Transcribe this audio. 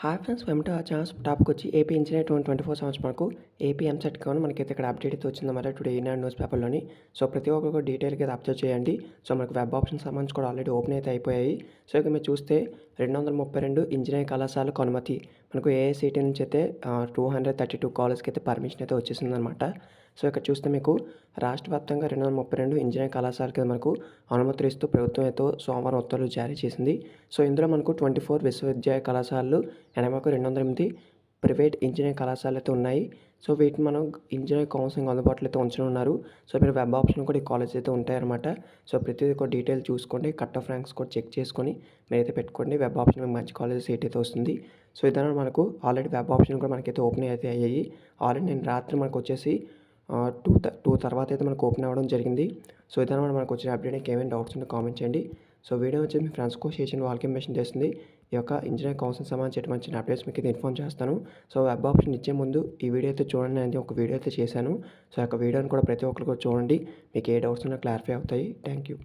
Hi friends welcome to our channel టాపికొచ్చి AP engineer 2024 సంవత్సరం వరకు ఏపీ ఎంసెట్ కావున మనకైతే ఇక్కడ అప్డేట్ అయితే వచ్చిందన్నమాట టుడే ఈనాడు న్యూస్ పేపర్లోని. సో ప్రతి ఒక్కరు కూడా డీటెయిల్గా అయితే అబ్జర్వ్ చేయండి. సో మనకు వెబ్ ఆప్షన్ సంబంధించి కూడా ఆల్రెడీ ఓపెన్ అయితే అయిపోయాయి. సో ఇక మీరు చూస్తే 232 ఇంజనీరింగ్ కళాశాలకు అనుమతి మనకు ఏఐసిటి నుంచి అయితే 232 కాలేజ్కి అయితే పర్మిషన్ అయితే వచ్చేసిందనమాట. సో ఇక్కడ చూస్తే మీకు రాష్ట్ర వ్యాప్తంగా 232 ఇంజనీరింగ్ కళాశాలకి మనకు అనుమతులు ఇస్తూ ప్రభుత్వం అయితే సోమవారం ఉత్తర్వులు జారీ చేసింది. సో ఇందులో మనకు 24 విశ్వవిద్యాలయ కళాశాలలు 208 ప్రైవేట్ ఇంజనీరింగ్ కళాశాలలు అయితే ఉన్నాయి. సో వీటిని మనం ఇంజనీరింగ్ కౌన్సిలింగ్ అందుబాటులో అయితే ఉంచనున్నారు. సో మీరు వెబ్ ఆప్షన్ కూడా ఈ కాలేజ్ అయితే ఉంటాయన్నమాట. సో ప్రతిదీ కూడా డీటెయిల్ చూసుకోండి, కట్ ఆఫ్ ర్యాంక్స్ కూడా చెక్ చేసుకొని మీరైతే పెట్టుకోండి. వెబ్ ఆప్షన్ మీకు మంచి కాలేజ్ సీట్ అయితే వస్తుంది. సో ఇదన్నా మనకు ఆల్రెడీ వెబ్ ఆప్షన్ కూడా మనకైతే ఓపెన్ అయితే అయ్యాయి. ఆల్రెడీ నేను రాత్రి మనకు వచ్చేసి 2 తర్వాత అయితే మనకు ఓపెన్ అవ్వడం జరిగింది. సో ఇదన్నమాట మనకు వచ్చిన అప్డేట్. ఏమైనా డౌట్స్ ఉంటే కామెంట్ చేయండి. సో వీడియో వచ్చి మీ ఫ్రెండ్స్‌కు షేర్ చేయండి, వాళ్ళకి ఇన్ఫర్మేషన్ చేస్తుంది. ఈ యొక్క ఇంజనీరింగ్ కౌన్సిలింగ్ సంబంధించి చిన్న అప్డేట్స్ మీకు అయితే ఇన్ఫార్మ్ చేస్తాను. సో వెబ్ ఆప్షన్ ఇచ్చే ముందు ఈ వీడియో అయితే చూడండి అనేది ఒక వీడియో అయితే చేశాను. సో ఆ యొక్క వీడియోని కూడా ప్రతి ఒక్కరు కూడా చూడండి. మీకు ఏ డౌట్స్ ఉన్నా క్లారిఫై అవుతాయి. Thank you.